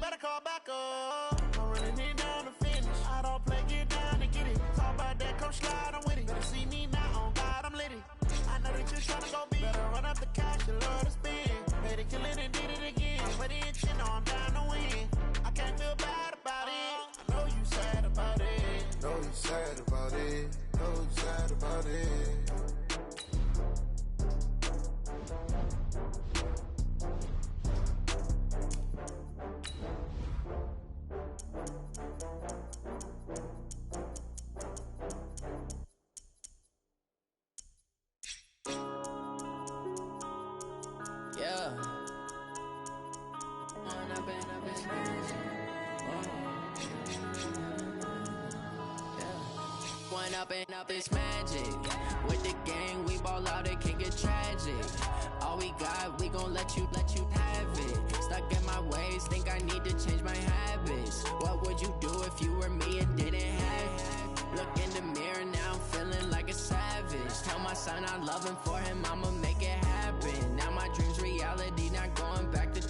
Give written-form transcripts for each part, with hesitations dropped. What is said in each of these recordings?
better call back up. I'm running it down to finish. I don't play, get down and get it. Talk about that, come slide, I'm with it. Better see me now, on God, I'm lit it. I know they just tryna go big. Better run up the cash, you love to spin. Made it, kill it, and did it again. But it ain't shit, no, I'm down to win. I can't feel bad about it. I know you sad about it. Know you sad about it. Know you sad about it. Yeah. One up and up is magic. With the gang, we ball out, it can get tragic. All we got, we gon' let you have it. Stuck in my ways, think I need to change my habits. What would you do if you were me and didn't have it? Look in the mirror, now I'm feeling like a savage. Tell my son I love him, for him I'ma make it happen. Now my dream's reality, not going back to.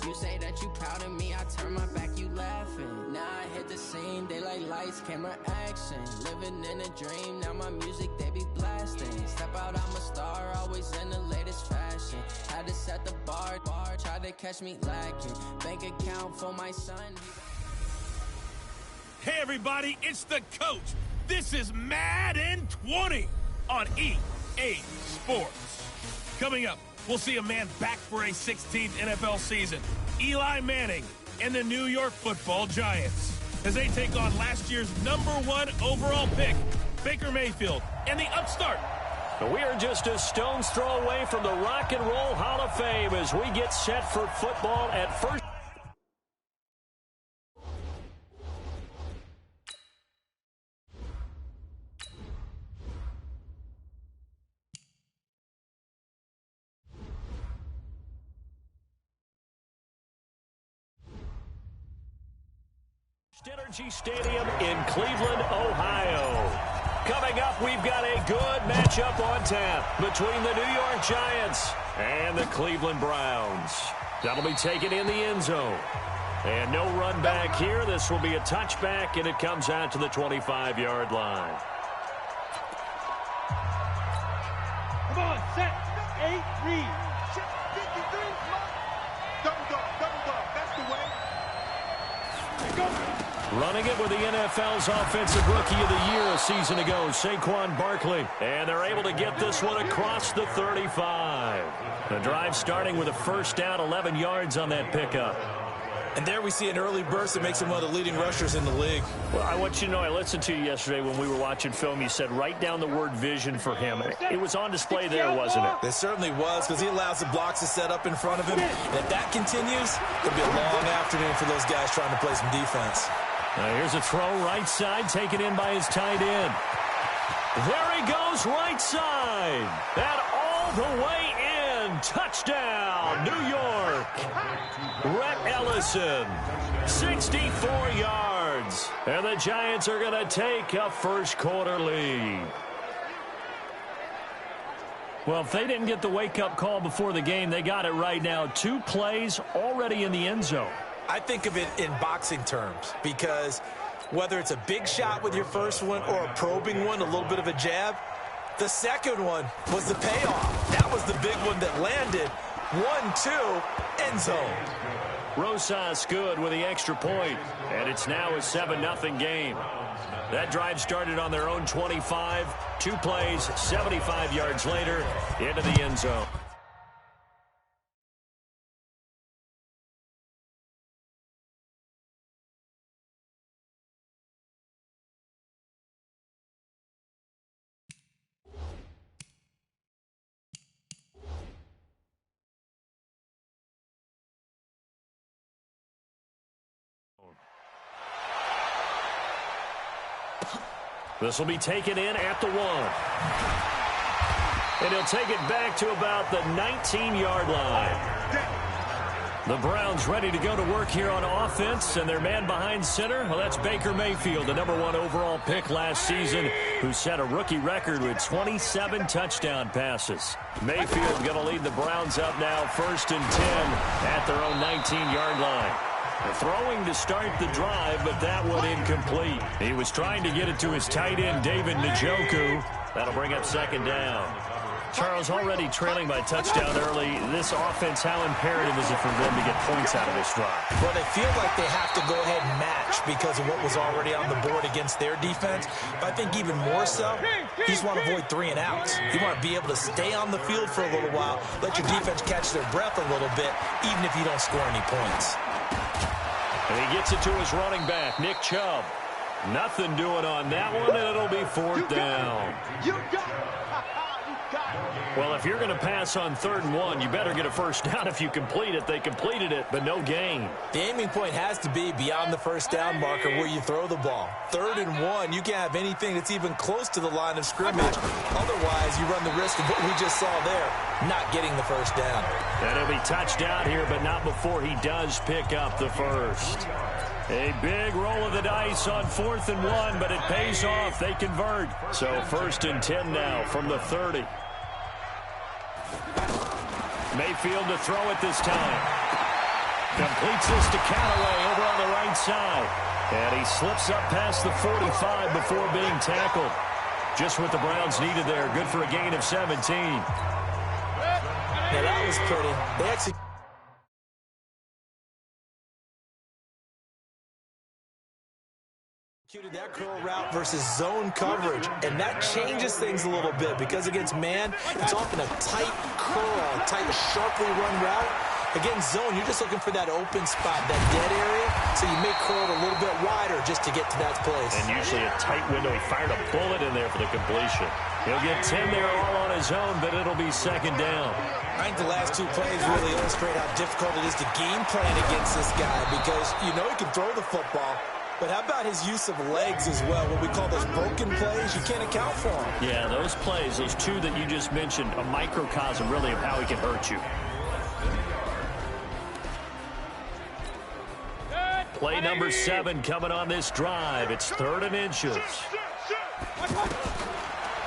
You say that you proud of me, I turn my back, you laughing. Now I hit the scene, they like lights, camera, action. Living in a dream, now my music, they be blasting. Step out, I'm a star, always in the latest fashion. Had to set the bar, try to catch me lacking. Bank account for my son. Hey everybody, it's the coach. This is Madden 20 on EA Sports. Coming up, we'll see a man back for a 16th NFL season. Eli Manning and the New York Football Giants as they take on last year's #1 overall pick, Baker Mayfield, and the upstart. We are just a stone's throw away from the Rock and Roll Hall of Fame as we get set for football at first. Energy Stadium in Cleveland, Ohio. Coming up, we've got a good matchup on tap between the New York Giants and the Cleveland Browns. That'll be taken in the end zone. And no run back here. This will be a touchback, and it comes out to the 25-yard line. Come on, set, 8, read. Double dog, that's the way. Go. Running it with the NFL's Offensive Rookie of the Year a season ago, Saquon Barkley. And they're able to get this one across the 35. The drive starting with a first down, 11 yards on that pickup. And there we see an early burst that makes him one of the leading rushers in the league. Well, I want you to know, I listened to you yesterday when we were watching film. You said write down the word vision for him. It was on display there, wasn't it? It certainly was, because he allows the blocks to set up in front of him. And if that continues, it'll be a long afternoon for those guys trying to play some defense. Now here's a throw right side, taken in by his tight end. There he goes, right side. And all the way in. Touchdown, New York. Rhett Ellison, 64 yards. And the Giants are going to take a first quarter lead. Well, if they didn't get the wake-up call before the game, they got it right now. 2 plays already in the end zone. I think of it in boxing terms, because whether it's a big shot with your first one or a probing one, a little bit of a jab, the second one was the payoff. That was the big one that landed. 1-2, end zone. Rosas good with the extra point, and it's now a 7-0 game. That drive started on their own 25. 2 plays, 75 yards later, into the end zone. This will be taken in at the 1. And he'll take it back to about the 19-yard line. The Browns ready to go to work here on offense, and their man behind center, well, that's Baker Mayfield, the #1 overall pick last season, who set a rookie record with 27 touchdown passes. Mayfield going to lead the Browns up now, 1st and 10 at their own 19-yard line. Throwing to start the drive, but that one incomplete. He was trying to get it to his tight end, David Njoku. That'll bring up second down. Charles, already trailing by touchdown early. This offense, how imperative is it for them to get points out of this drive? Well, they feel like they have to go ahead and match because of what was already on the board against their defense. But I think even more so, you just want to avoid 3 and outs. You want to be able to stay on the field for a little while, let your defense catch their breath a little bit, even if you don't score any points. And he gets it to his running back, Nick Chubb. Nothing doing on that one, and it'll be 4th down. You got it. Well, if you're going to pass on 3rd and 1, you better get a first down if you complete it. They completed it, but no gain. The aiming point has to be beyond the first down marker where you throw the ball. 3rd and 1, you can't have anything that's even close to the line of scrimmage. Otherwise, you run the risk of what we just saw there, not getting the first down. And he'll be touched out here, but not before he does pick up the first. A big roll of the dice on 4th and 1, but it pays off. They convert. So 1st and 10 now from the 30. Mayfield to throw it this time. Completes this to Callaway over on the right side. And he slips up past the 45 before being tackled. Just what the Browns needed there. Good for a gain of 17. Now that was pretty. They executed that curl route versus zone coverage, and that changes things a little bit because against man, it's often a tight curl, tight, sharply run route. Against zone, you're just looking for that open spot, that dead area, so you may curl it a little bit wider just to get to that place. And usually a tight window. He fired a bullet in there for the completion. He'll get 10 there all on his own, but it'll be 2nd down. I think the last 2 plays really illustrate how difficult it is to game plan against this guy because you know he can throw the football. But how about his use of legs as well? What we call those broken plays, you can't account for them. Yeah, those plays, those 2 that you just mentioned, a microcosm really of how he can hurt you. Play number 7 coming on this drive. It's 3rd and inches.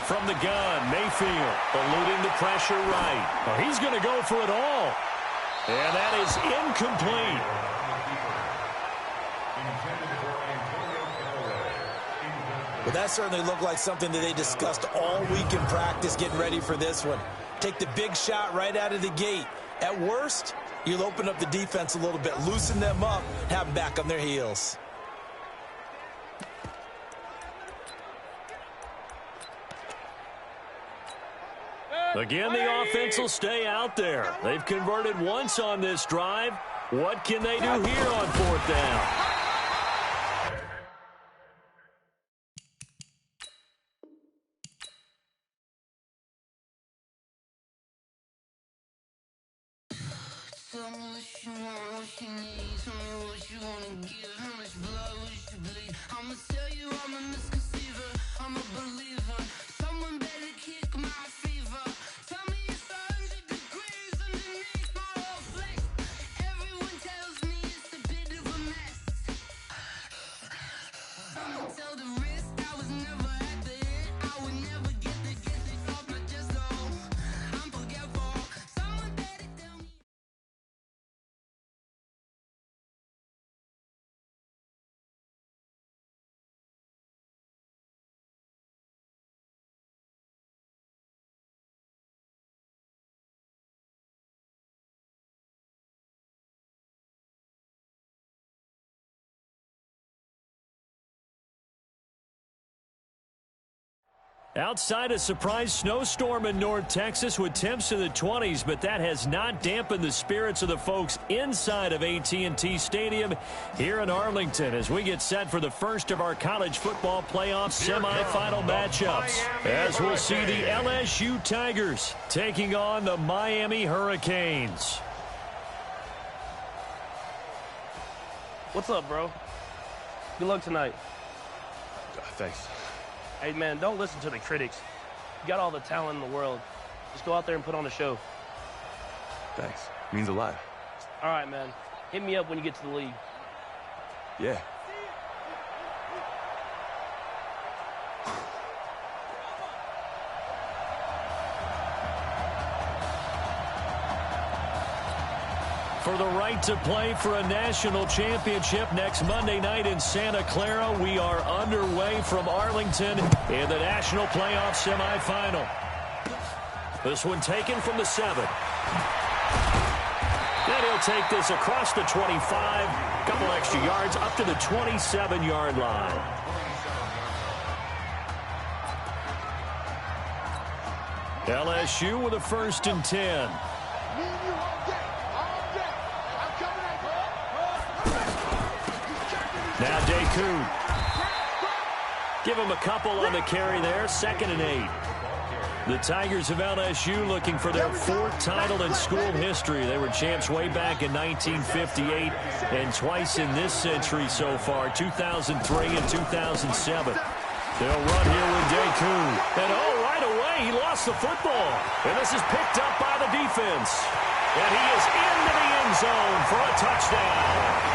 From the gun, Mayfield eluding the pressure right. Well, he's going to go for it all. And that is incomplete. Well, that certainly looked like something that they discussed all week in practice getting ready for this one. Take the big shot right out of the gate. At worst, you'll open up the defense a little bit, loosen them up, have them back on their heels. Again, the offense will stay out there. They've converted once on this drive. What can they do here on 4th down? Tell me what you want, what you need. Tell me what you wanna give. How much blood would you bleed? I'ma tell you I'm a misconceiver. I'm a believer. Someone better kick my fever. Tell me it's 100 degrees underneath my whole flesh. Everyone tells me it's a bit of a mess. I'ma tell the risk I was never at the end. I would never get the gift they off my chest though. I'm forgetful. Someone better tell me. Outside a surprise snowstorm in North Texas with temps in the 20s, but that has not dampened the spirits of the folks inside of AT&T Stadium here in Arlington as we get set for the first of our college football playoff semifinal matchups. As we'll see the LSU Tigers taking on the Miami Hurricanes. What's up, bro? Good luck tonight. Thanks. Hey, man, don't listen to the critics. You got all the talent in the world. Just go out there and put on a show. Thanks. Means a lot. All right, man. Hit me up when you get to the league. Yeah. for the right to play for a national championship next Monday night in Santa Clara. We are underway from Arlington in the national playoff semifinal. This one taken from the 7. Then he'll take this across the 25, couple extra yards up to the 27-yard line. LSU with a 1st and 10. Now Deku. Give him a couple on the carry there. 2nd and 8. The Tigers of LSU looking for their 4th title in school history. They were champs way back in 1958 and twice in this century so far, 2003 and 2007. They'll run here with Deku. And right away, he lost the football. And this is picked up by the defense. And he is into the end zone for a touchdown.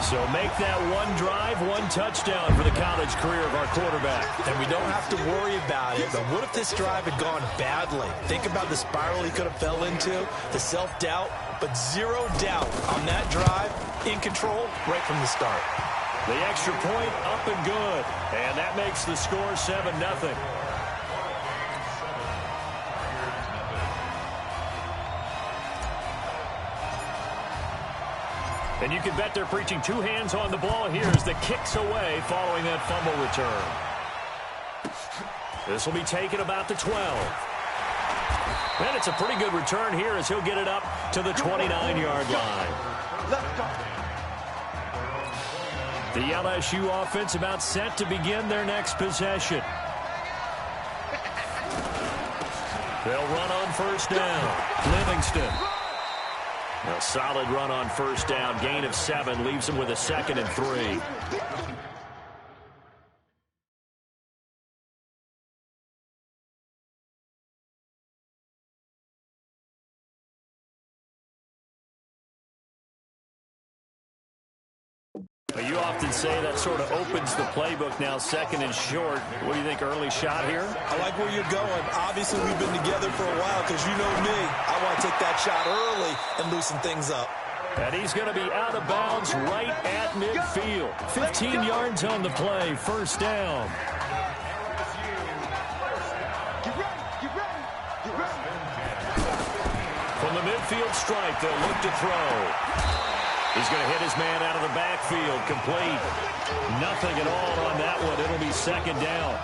So make that one drive, one touchdown for the college career of our quarterback. And we don't have to worry about it, but what if this drive had gone badly? Think about the spiral he could have fell into, the self-doubt, but 0 doubt on that drive, in control right from the start. The extra point up and good, and that makes the score 7-0. And you can bet they're preaching 2 hands on the ball here as the kick's away following that fumble return. This will be taken about the 12. And it's a pretty good return here as he'll get it up to the 29-yard line. The LSU offense about set to begin their next possession. They'll run on 1st down. Livingston. A solid run on 1st down. Gain of 7 leaves him with a 2nd and 3. You often say that sort of opens the playbook now, 2nd and short. What do you think, early shot here? I like where you're going. Obviously, we've been together for a while because you know me. I want to take that shot early and loosen things up. And he's going to be out of bounds right at midfield. 15 yards on the play, 1st down. From the midfield stripe, they'll look to throw. He's going to hit his man out of the backfield. Complete. Nothing at all on that one. It'll be 2nd down.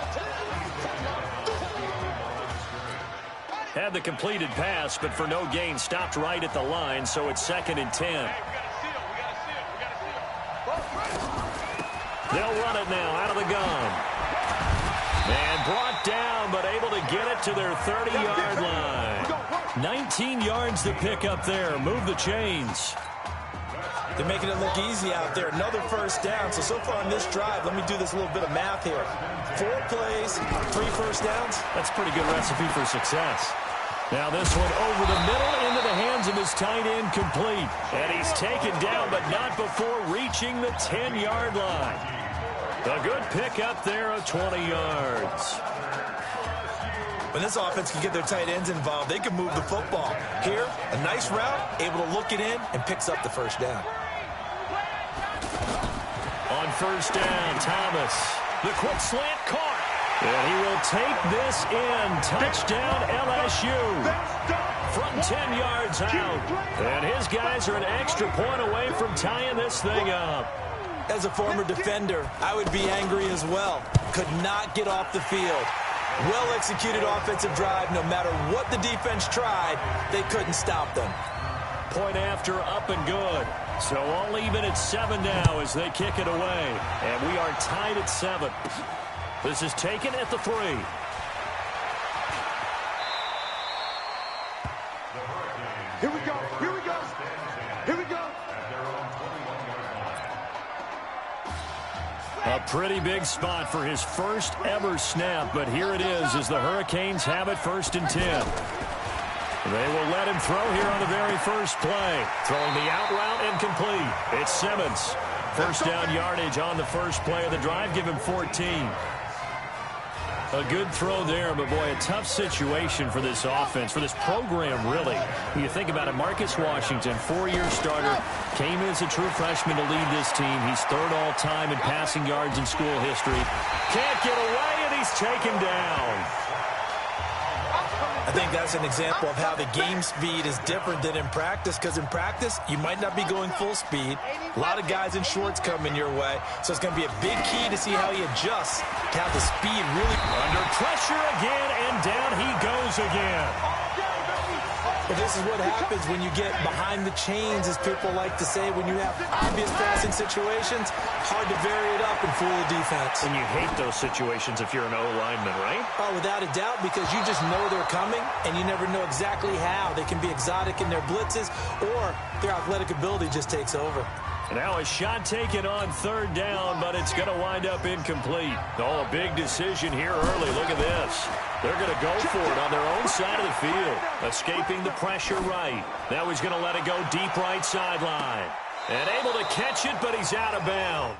Had the completed pass, but for no gain. Stopped right at the line, so it's 2nd and 10. They'll run it now out of the gun. And brought down, but able to get it to their 30-yard line. 19 yards to pick up there. Move the chains. They're making it look easy out there. Another 1st down. So far on this drive, let me do this little bit of math here. 4 plays, 3 1st downs. That's a pretty good recipe for success. Now this one over the middle into the hands of his tight end, complete. And he's taken down, but not before reaching the 10-yard line. A good pick up there of 20 yards. When this offense can get their tight ends involved, they can move the football. Here, a nice route, able to look it in, and picks up the 1st down. On 1st down, Thomas. The quick slant caught. And he will take this in. Touchdown, LSU. From 10 yards out. And his guys are an extra point away from tying this thing up. As a former defender, I would be angry as well. Could not get off the field. Well-executed offensive drive. No matter what the defense tried, they couldn't stop them. Point after, up and good. So all even at 7 now as they kick it away. And we are tied at 7. This is taken at the 3. Here we go. Here we go. Here we go. A pretty big spot for his first ever snap, but here it is as the Hurricanes have it 1st and 10. They will let him throw here on the very first play. Throwing the out route and complete. It's Simmons. 1st down yardage on the first play of the drive. Give him 14. A good throw there, but boy, a tough situation for this offense, for this program, really. When you think about it, Marcus Washington, 4-year starter, came in as a true freshman to lead this team. He's third all-time in passing yards in school history. Can't get away, and he's taken down. I think that's an example of how the game speed is different than in practice, because in practice, you might not be going full speed. A lot of guys in shorts coming your way, so it's going to be a big key to see how he adjusts to have the speed really. Under pressure again, and down he goes again. But this is what happens when you get behind the chains, as people like to say. When you have obvious passing situations, hard to vary it up and fool the defense. And you hate those situations if you're an O-lineman, right? Oh, without a doubt, because you just know they're coming, and you never know exactly how. They can be exotic in their blitzes, or their athletic ability just takes over. And now a shot taken on third down, but it's going to wind up incomplete. Oh, a big decision here early. Look at this. They're going to go for it on their own side of the field, escaping the pressure right. Now he's going to let it go deep right sideline. And able to catch it, but he's out of bounds.